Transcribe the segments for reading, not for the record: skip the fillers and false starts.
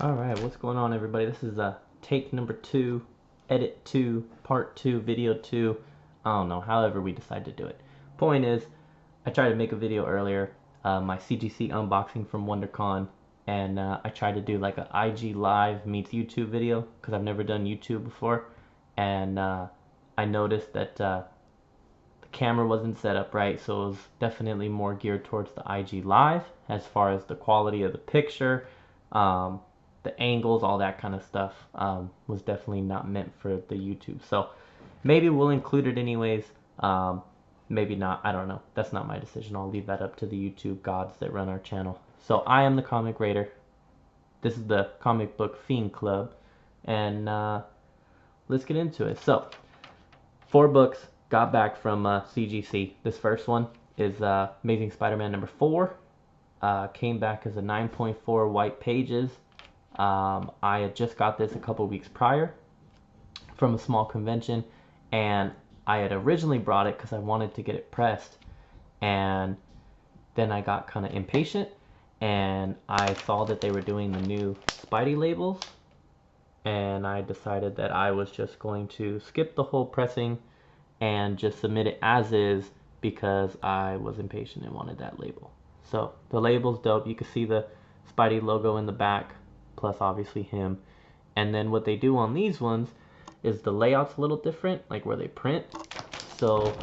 Alright, what's going on, everybody? This is take number 2, edit 2, part 2, video 2. I don't know, however we decide to do it. Point is, I tried to make a video earlier, my CGC unboxing from Wondercon, and I tried to do like a IG live meets YouTube video, because I've never done YouTube before, and I noticed that the camera wasn't set up right, so it was definitely more geared towards the IG live, as far as the quality of the picture, um, the angles, all that kind of stuff was definitely not meant for the YouTube. So maybe we'll include it anyways. Maybe not. I don't know. That's not my decision. I'll leave that up to the YouTube gods that run our channel. So I am the Comic Raider. This is the Comic Book Fiend Club, and let's get into it. So 4 books got back from CGC. This first one is Amazing Spider-Man number 4. Came back as a 9.4 white pages. I had just got this a couple weeks prior from a small convention, and I had originally brought it because I wanted to get it pressed, and then I got kind of impatient, and I saw that they were doing the new Spidey labels, and I decided that I was just going to skip the whole pressing and just submit it as is because I was impatient and wanted that label. So the label's dope. You can see the Spidey logo in the back, plus obviously him. And then what they do on these ones is the layout's a little different, like where they print. So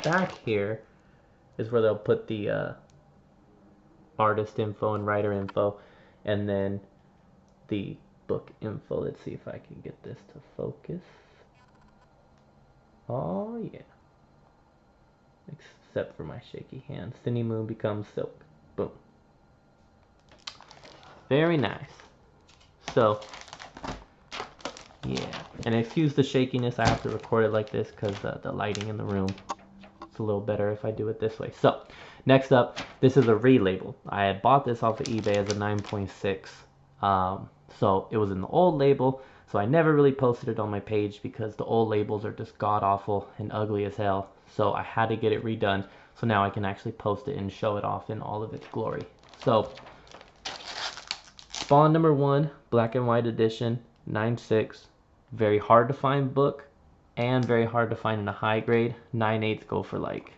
back here is where they'll put the artist info and writer info, and then the book info. Let's see if I can get this to focus. Oh yeah. Except for my shaky hand. Cindy Moon becomes silk. Boom. Very nice. So, yeah. And excuse the shakiness, I have to record it like this because the lighting in the room. It's a little better if I do it this way. So, next up, this is a relabel. I had bought this off of eBay as a 9.6. So, it was in the old label. So, I never really posted it on my page because the old labels are just god-awful and ugly as hell. So, I had to get it redone. So, now I can actually post it and show it off in all of its glory. So, Spawn number 1, black and white edition, 9.6. Very hard to find book and very hard to find in a high grade. 9.8s go for like,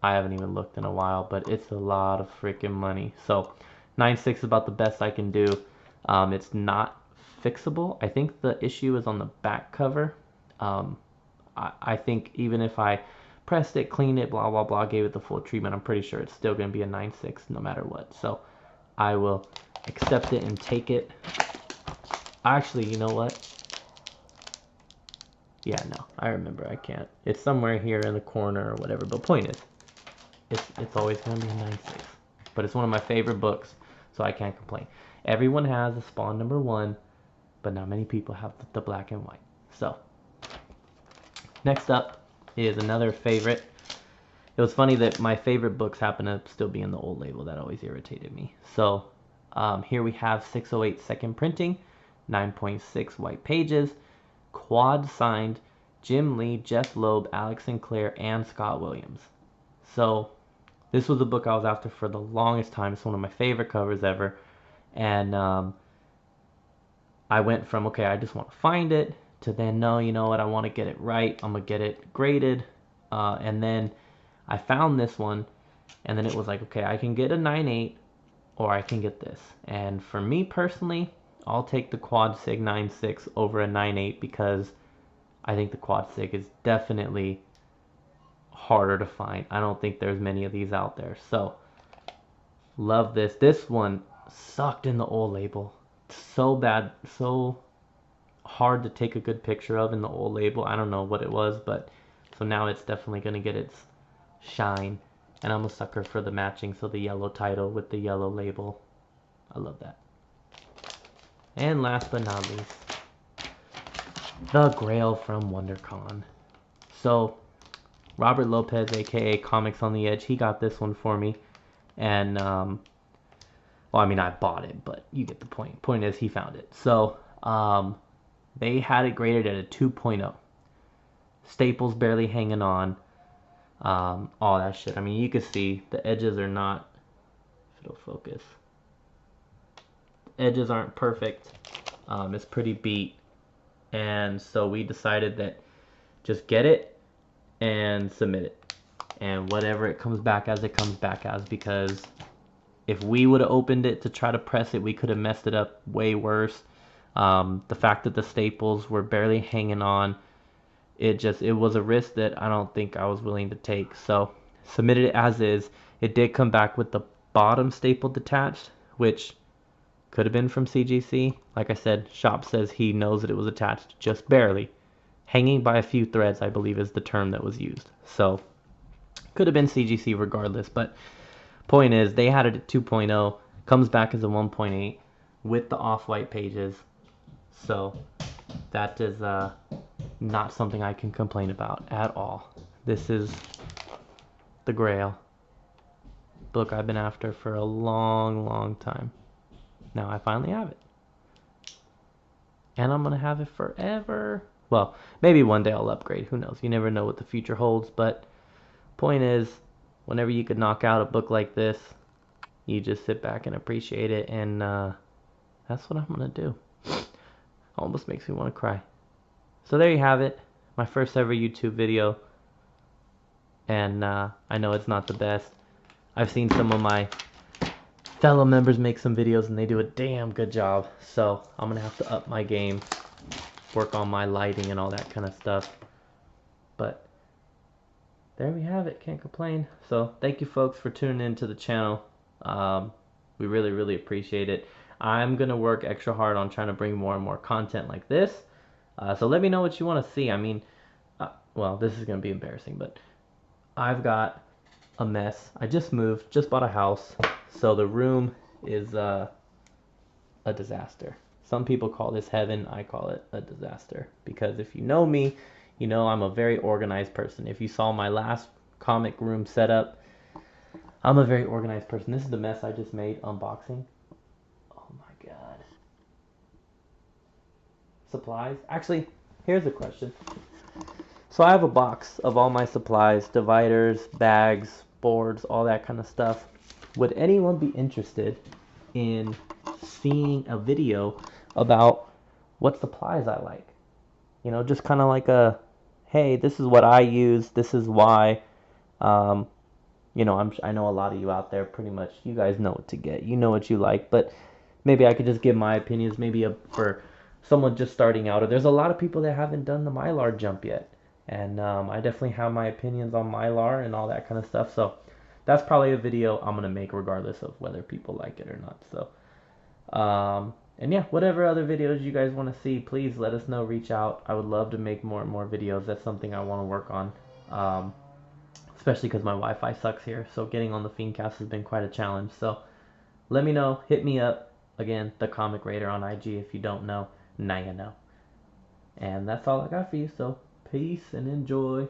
I haven't even looked in a while, but it's a lot of freaking money. So 9.6 is about the best I can do. It's not fixable. I think the issue is on the back cover. I think even if I pressed it, cleaned it, blah, blah, blah, gave it the full treatment, I'm pretty sure it's still going to be a 9.6 no matter what. So I will accept it and take it. Actually, you know what? Yeah, no, I remember. I can't. It's somewhere here in the corner or whatever. But point is, it's always going to be a 9.6. But it's one of my favorite books, so I can't complain. Everyone has a Spawn number 1, but not many people have the black and white. So, next up is another favorite. It was funny that my favorite books happen to still be in the old label. That always irritated me. So, here we have 608 second printing, 9.6 white pages, quad signed Jim Lee, Jeff Loeb, Alex Sinclair, and Scott Williams. So this was a book I was after for the longest time. It's one of my favorite covers ever. And I went from, okay, I just want to find it, to then, no, you know what, I want to get it right. I'm going to get it graded. And then I found this one, and then it was like, okay, I can get a 9.8 or I can get this. And for me personally, I'll take the quad sig 9.6 over a 9.8 because I think the quad sig is definitely harder to find. I don't think there's many of these out there. So, love this. This one sucked in the old label. So bad, so hard to take a good picture of in the old label. I don't know what it was, but so now it's definitely going to get its shine. And I'm a sucker for the matching, so the yellow title with the yellow label. I love that. And last but not least, the Grail from Wondercon. So, Robert Lopez, aka Comics on the Edge, he got this one for me. And, well, I mean, I bought it, but you get the point. Point is, he found it. So, they had it graded at a 2.0. Staples barely hanging on. All that shit. I mean, you can see the edges are not, if it'll focus, edges aren't perfect. It's pretty beat. And so we decided that just get it and submit it. And whatever it comes back as, it comes back as, because if we would have opened it to try to press it, we could have messed it up way worse. The fact that the staples were barely hanging on, it was a risk that I don't think I was willing to take. So submitted it as is. It did come back with the bottom staple detached, which could have been from CGC. Like I said, shop says he knows that it was attached just barely. Hanging by a few threads, I believe, is the term that was used. So could have been CGC regardless, but point is, they had it at 2.0, comes back as a 1.8 with the off-white pages. So that is not something I can complain about at all. This is the Grail book I've been after for a long, long time. Now I finally have it. And I'm going to have it forever. Well, maybe one day I'll upgrade. Who knows? You never know what the future holds. But point is, whenever you could knock out a book like this, you just sit back and appreciate it. And that's what I'm going to do. Almost makes me want to cry. So there you have it. My first ever YouTube video. And I know it's not the best. I've seen some of my fellow members make some videos and they do a damn good job. So I'm going to have to up my game. Work on my lighting and all that kind of stuff. But there we have it. Can't complain. So thank you folks for tuning in to the channel. We really, really appreciate it. I'm going to work extra hard on trying to bring more and more content like this. So let me know what you want to see. I mean, well, this is going to be embarrassing, but I've got a mess. I just moved, just bought a house. So the room is a disaster. Some people call this heaven. I call it a disaster. Because if you know me, you know I'm a very organized person. If you saw my last comic room setup, I'm a very organized person. This is the mess I just made unboxing. Oh my god. Supplies? Actually, here's a question. So I have a box of all my supplies, dividers, bags, boards, all that kind of stuff. Would anyone be interested in seeing a video about what supplies I like? You know, just kind of like a, hey, this is what I use, this is why. You know, I know a lot of you out there, pretty much, you guys know what to get. You know what you like, but maybe I could just give my opinions, maybe for someone just starting out. Or there's a lot of people that haven't done the Mylar jump yet. And I definitely have my opinions on Mylar and all that kind of stuff. So that's probably a video I'm going to make regardless of whether people like it or not. So, and yeah, whatever other videos you guys want to see, please let us know, reach out. I would love to make more and more videos. That's something I want to work on. Especially because my Wi-Fi sucks here. So getting on the Fiendcast has been quite a challenge. So let me know. Hit me up. Again, TheComicRaider on IG. If you don't know, now you know. And that's all I got for you. So peace and enjoy.